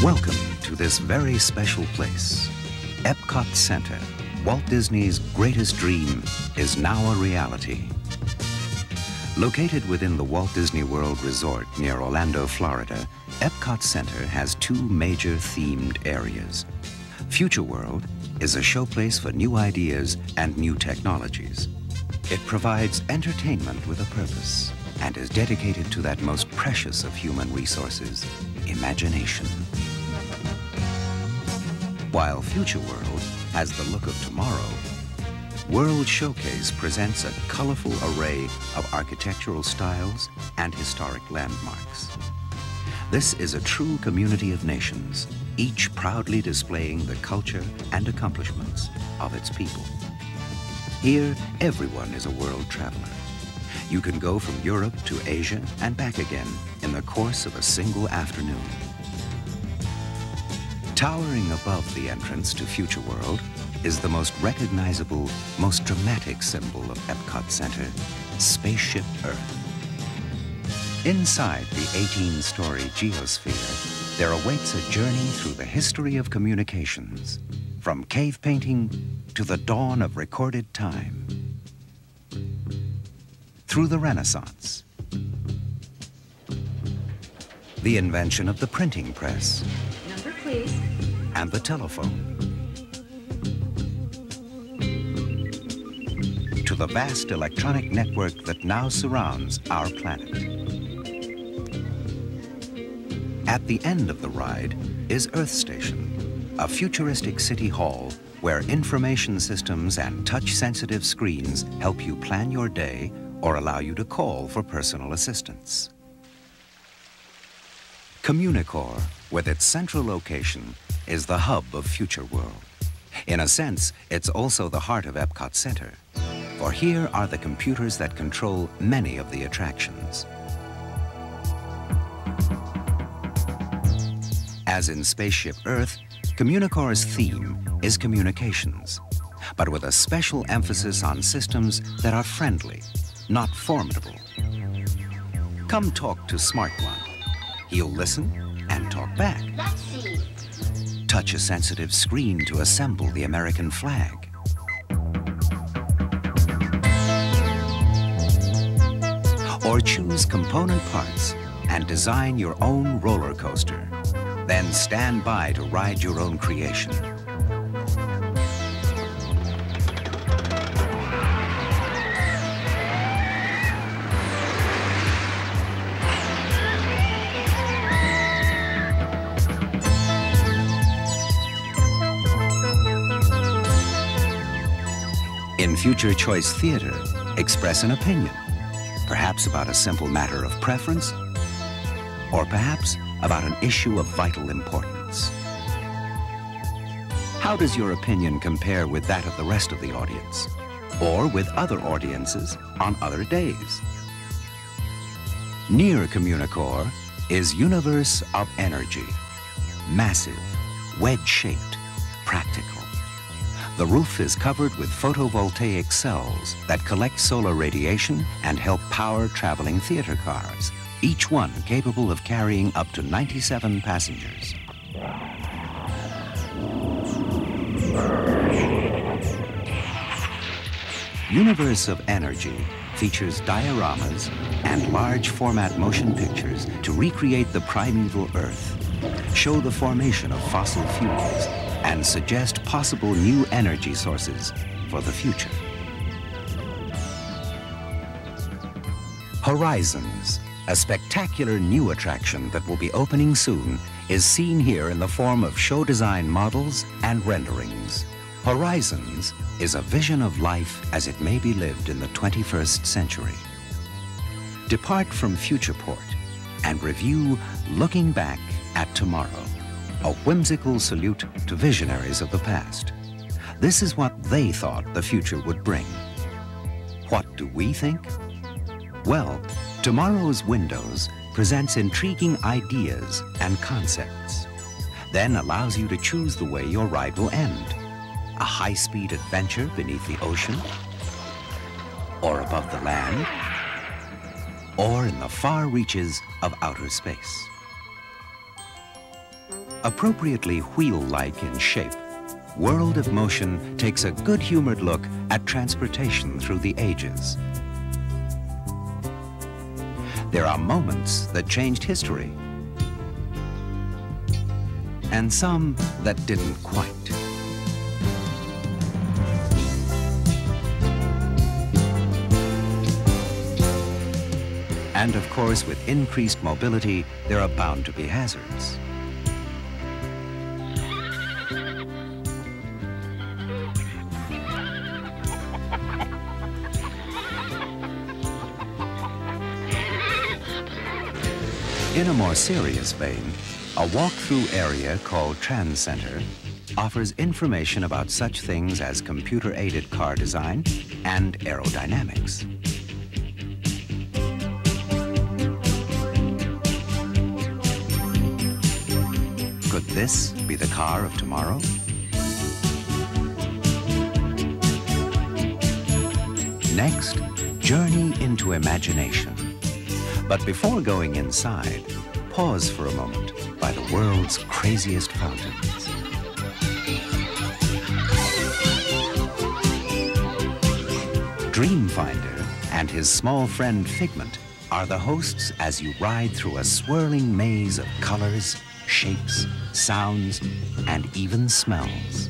Welcome to this very special place. EPCOT Center, Walt Disney's greatest dream, is now a reality. Located within the Walt Disney World Resort near Orlando, Florida, EPCOT Center has two major themed areas. Future World is a showplace for new ideas and new technologies. It provides entertainment with a purpose and is dedicated to that most precious of human resources, imagination. While Future World has the look of tomorrow, World Showcase presents a colorful array of architectural styles and historic landmarks. This is a true community of nations, each proudly displaying the culture and accomplishments of its people. Here, everyone is a world traveler. You can go from Europe to Asia and back again in the course of a single afternoon. Towering above the entrance to Future World is the most recognizable, most dramatic symbol of EPCOT Center, Spaceship Earth. Inside the 18-story geosphere, there awaits a journey through the history of communications, from cave painting to the dawn of recorded time, through the Renaissance, the invention of the printing press, number please, and the telephone, to the vast electronic network that now surrounds our planet. At the end of the ride is Earth Station, a futuristic city hall where information systems and touch-sensitive screens help you plan your day or allow you to call for personal assistance. Communicore, with its central location, is the hub of Future World. In a sense, it's also the heart of EPCOT Center, for here are the computers that control many of the attractions. As in Spaceship Earth, Communicore's theme is communications, but with a special emphasis on systems that are friendly, not formidable. Come talk to Smart One. He'll listen and talk back. let's see. Touch a sensitive screen to assemble the American flag. Or choose component parts and design your own roller coaster. Then stand by to ride your own creation. In Future Choice Theater, express an opinion, perhaps about a simple matter of preference, or perhaps about an issue of vital importance. How does your opinion compare with that of the rest of the audience, or with other audiences on other days? Near Communicore is Universe of Energy, massive, wedge-shaped, practical. The roof is covered with photovoltaic cells that collect solar radiation and help power traveling theater cars, each one capable of carrying up to 97 passengers. Universe of Energy features dioramas and large format motion pictures to recreate the primeval Earth, show the formation of fossil fuels, and suggest possible new energy sources for the future. Horizons, a spectacular new attraction that will be opening soon, is seen here in the form of show design models and renderings. Horizons is a vision of life as it may be lived in the 21st century. Depart from Futureport and review Looking Back at Tomorrow, a whimsical salute to visionaries of the past. This is what they thought the future would bring. What do we think? Well, tomorrow's Windows presents intriguing ideas and concepts, then allows you to choose the way your ride will end. A high-speed adventure beneath the ocean, or above the land, or in the far reaches of outer space. Appropriately wheel-like in shape, World of Motion takes a good-humored look at transportation through the ages. There are moments that changed history, and some that didn't quite. And of course, with increased mobility, there are bound to be hazards. In a more serious vein, a walk-through area called Trans Center offers information about such things as computer-aided car design and aerodynamics. Could this be the car of tomorrow? Next, journey into imagination. But before going inside, pause for a moment by the world's craziest fountains. Dreamfinder and his small friend Figment are the hosts as you ride through a swirling maze of colors, shapes, sounds, and even smells.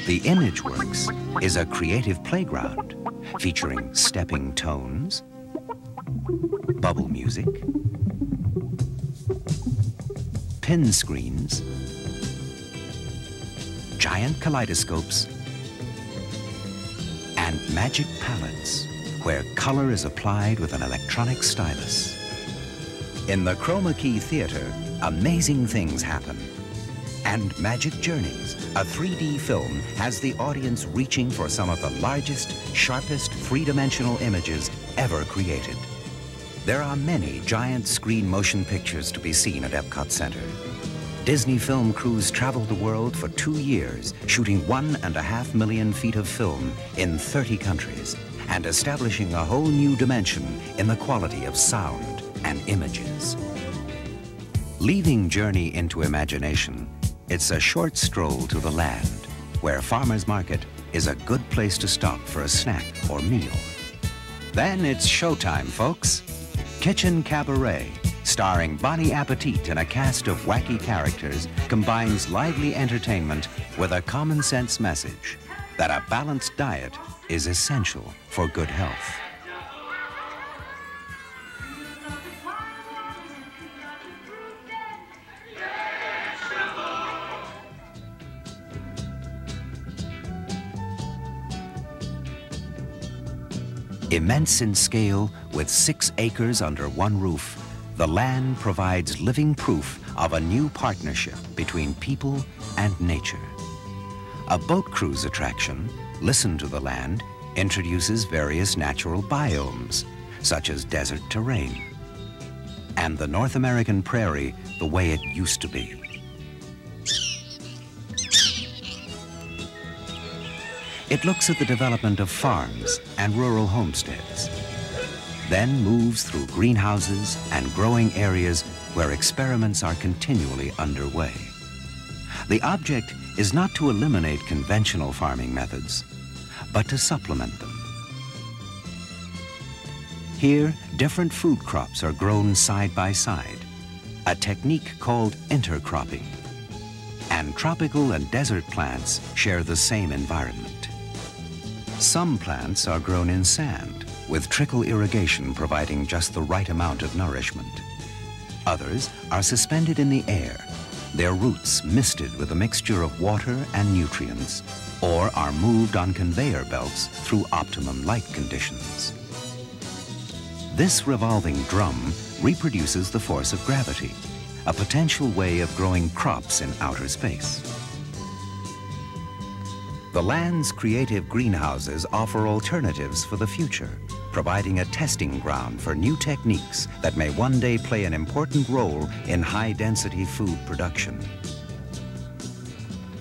The ImageWorks is a creative playground featuring stepping tones, bubble music, pin screens, giant kaleidoscopes, and magic palettes where color is applied with an electronic stylus. In the Chroma Key Theater, amazing things happen. And Magic Journeys, a 3D film, has the audience reaching for some of the largest, sharpest three-dimensional images ever created. There are many giant screen motion pictures to be seen at EPCOT Center. Disney film crews traveled the world for 2 years, shooting 1.5 million feet of film in 30 countries, and establishing a whole new dimension in the quality of sound and images. Leaving Journey into Imagination, it's a short stroll to the land, where Farmer's Market is a good place to stop for a snack or meal. Then it's showtime, folks. Kitchen Cabaret, starring Bonnie Appetit and a cast of wacky characters, combines lively entertainment with a common-sense message that a balanced diet is essential for good health. Immense in scale, with 6 acres under one roof, the land provides living proof of a new partnership between people and nature. A boat cruise attraction, Listen to the Land, introduces various natural biomes, such as desert terrain, and the North American prairie the way it used to be. It looks at the development of farms and rural homesteads, then moves through greenhouses and growing areas where experiments are continually underway. The object is not to eliminate conventional farming methods, but to supplement them. Here, different food crops are grown side by side, a technique called intercropping. And tropical and desert plants share the same environment. Some plants are grown in sand, with trickle irrigation providing just the right amount of nourishment. Others are suspended in the air, their roots misted with a mixture of water and nutrients, or are moved on conveyor belts through optimum light conditions. This revolving drum reproduces the force of gravity, a potential way of growing crops in outer space. The land's creative greenhouses offer alternatives for the future, providing a testing ground for new techniques that may one day play an important role in high-density food production.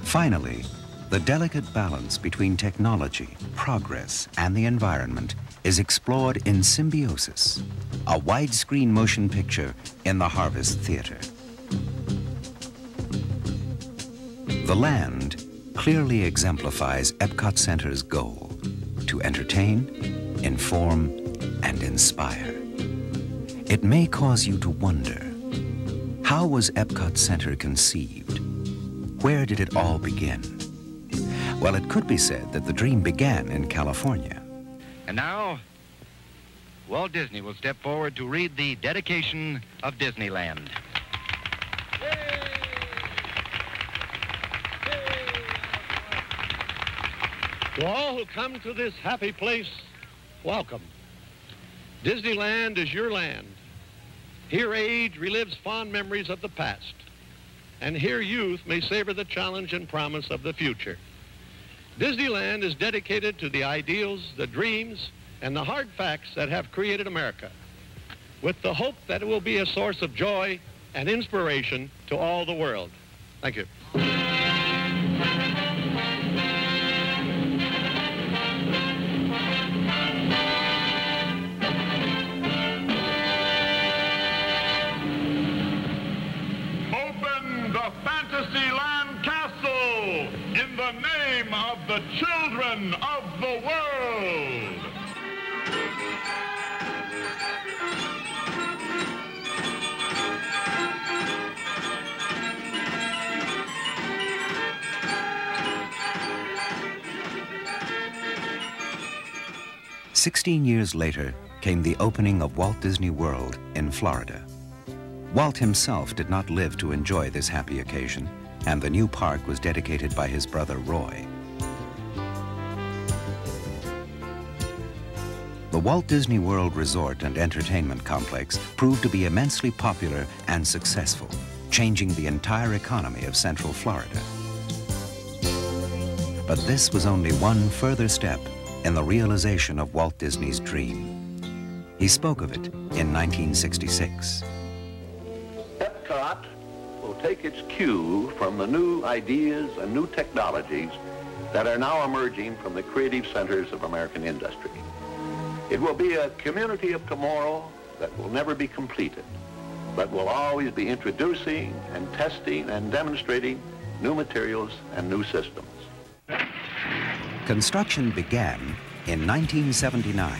Finally, the delicate balance between technology, progress, and the environment is explored in Symbiosis, a widescreen motion picture in the Harvest Theater. The land clearly exemplifies EPCOT Center's goal: to entertain, inform, and inspire. It may cause you to wonder, how was EPCOT Center conceived? Where did it all begin? Well, it could be said that the dream began in California. And now, Walt Disney will step forward to read the dedication of Disneyland. To all who come to this happy place, welcome. Disneyland is your land. Here age relives fond memories of the past, and here youth may savor the challenge and promise of the future. Disneyland is dedicated to the ideals, the dreams, and the hard facts that have created America, with the hope that it will be a source of joy and inspiration to all the world. Thank you. Open the Fantasyland Castle in the name of the children of the world. 16 years later came the opening of Walt Disney World in Florida. Walt himself did not live to enjoy this happy occasion, and the new park was dedicated by his brother Roy. The Walt Disney World Resort and Entertainment Complex proved to be immensely popular and successful, changing the entire economy of Central Florida. But this was only one further step in the realization of Walt Disney's dream. He spoke of it in 1966. EPCOT will take its cue from the new ideas and new technologies that are now emerging from the creative centers of American industry. It will be a community of tomorrow that will never be completed, but will always be introducing and testing and demonstrating new materials and new systems. Construction began in 1979.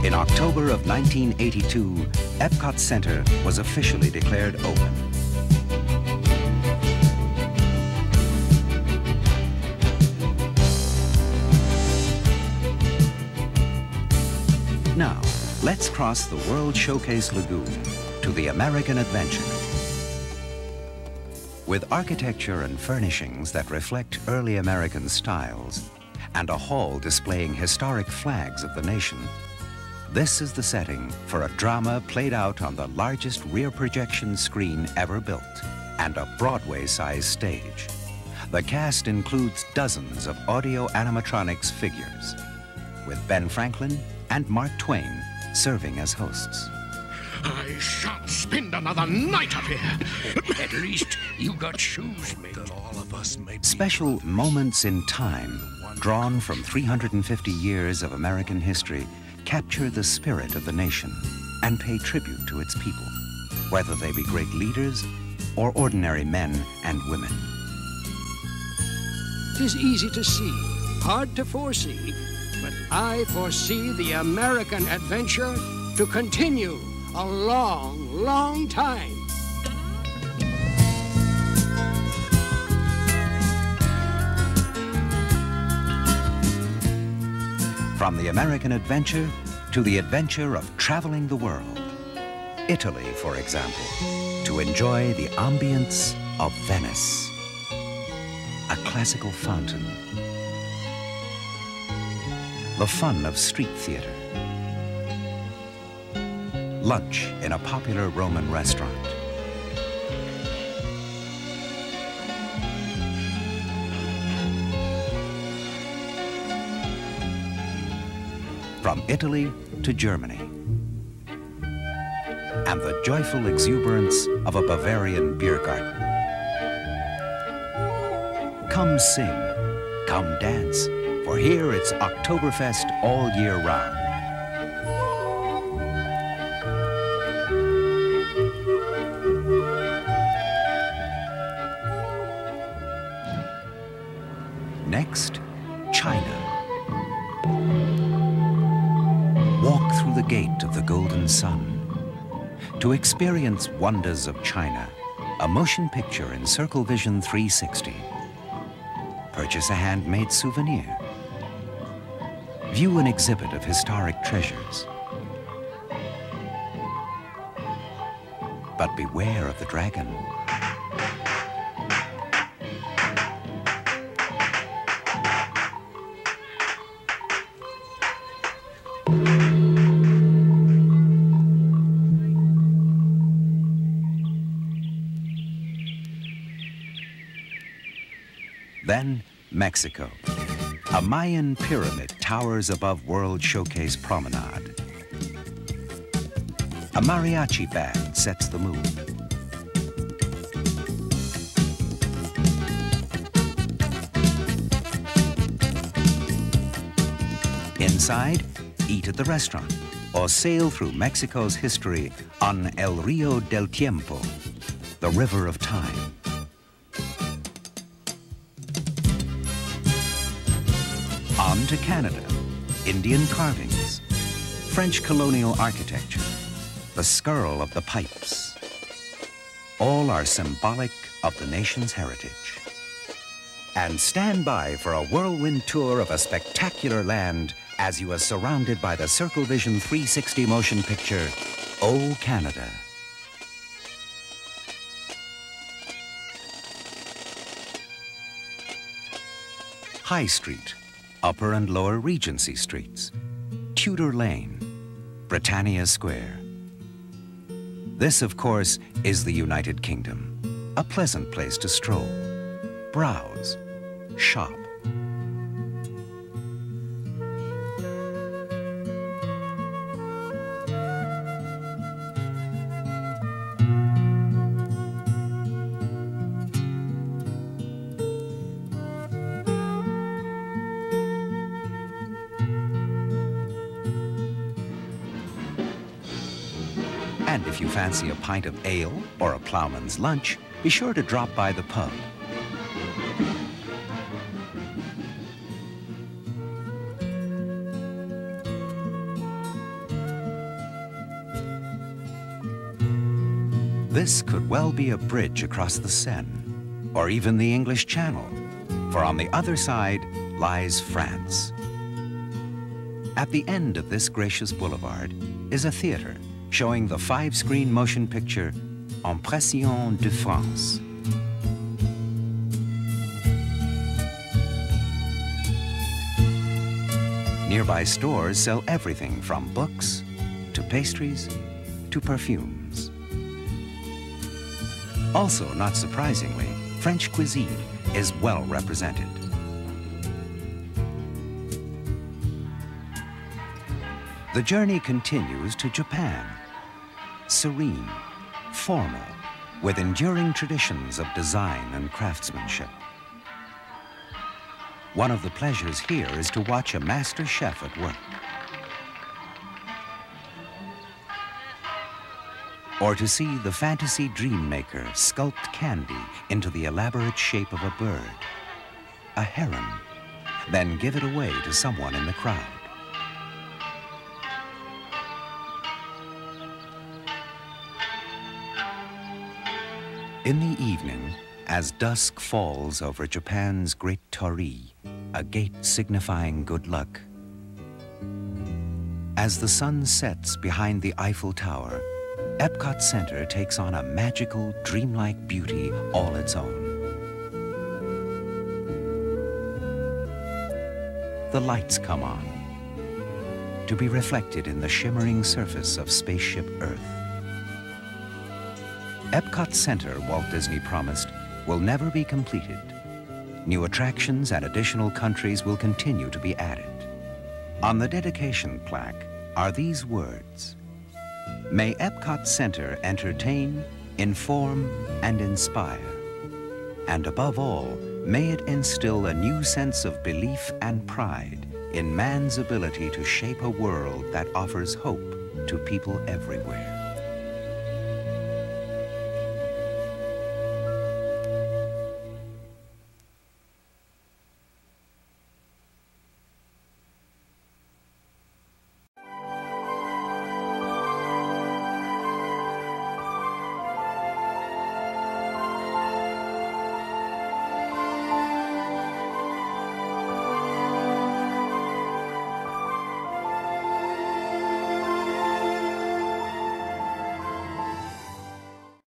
In October of 1982, EPCOT Center was officially declared open. Now, let's cross the World Showcase Lagoon to the American Adventure. With architecture and furnishings that reflect early American styles and a hall displaying historic flags of the nation, this is the setting for a drama played out on the largest rear projection screen ever built and a Broadway-sized stage. The cast includes dozens of audio animatronics figures, with Ben Franklin and Mark Twain serving as hosts. I shan't spend another night up here. At least you got shoes made. That all of us may be. Special moments in time drawn from 350 years of American history, capture the spirit of the nation and pay tribute to its people, whether they be great leaders or ordinary men and women. 'Tis easy to see, hard to foresee, but I foresee the American adventure to continue a long, long time. From the American adventure to the adventure of traveling the world. Italy, for example, to enjoy the ambience of Venice. A classical fountain. The fun of street theater. Lunch in a popular Roman restaurant. From Italy to Germany. And the joyful exuberance of a Bavarian beer garden. Come sing, come dance, for here it's Oktoberfest all year round. Next, China. Walk through the gate of the Golden Sun to experience wonders of China, a motion picture in Circle Vision 360. Purchase a handmade souvenir. View an exhibit of historic treasures. But beware of the dragon. Then, Mexico. A Mayan pyramid towers above World Showcase Promenade. A mariachi band sets the mood. Inside, eat at the restaurant or sail through Mexico's history on El Rio del Tiempo, the river of time. On to Canada, Indian carvings, French colonial architecture, the skirl of the pipes. All are symbolic of the nation's heritage. And stand by for a whirlwind tour of a spectacular land as you are surrounded by the Circle Vision 360 motion picture, Oh Canada. High Street, Upper and Lower Regency Streets, Tudor Lane, Britannia Square. This, of course, is the United Kingdom, a pleasant place to stroll, browse, shop. And if you fancy a pint of ale or a ploughman's lunch, be sure to drop by the pub. This could well be a bridge across the Seine, or even the English Channel, for on the other side lies France. At the end of this gracious boulevard is a theater showing the 5-screen motion picture Impressions de France. Nearby stores sell everything from books to pastries to perfumes. Also, not surprisingly, French cuisine is well represented. The journey continues to Japan. Serene, formal, with enduring traditions of design and craftsmanship. One of the pleasures here is to watch a master chef at work. Or to see the fantasy dream maker sculpt candy into the elaborate shape of a bird, a heron, then give it away to someone in the crowd. In the evening, as dusk falls over Japan's Great Torii, a gate signifying good luck, as the sun sets behind the Eiffel Tower, EPCOT Center takes on a magical, dreamlike beauty all its own. The lights come on, to be reflected in the shimmering surface of spaceship Earth. EPCOT Center, Walt Disney promised, will never be completed. New attractions and additional countries will continue to be added. On the dedication plaque are these words: "May EPCOT Center entertain, inform, and inspire. And above all, may it instill a new sense of belief and pride in man's ability to shape a world that offers hope to people everywhere."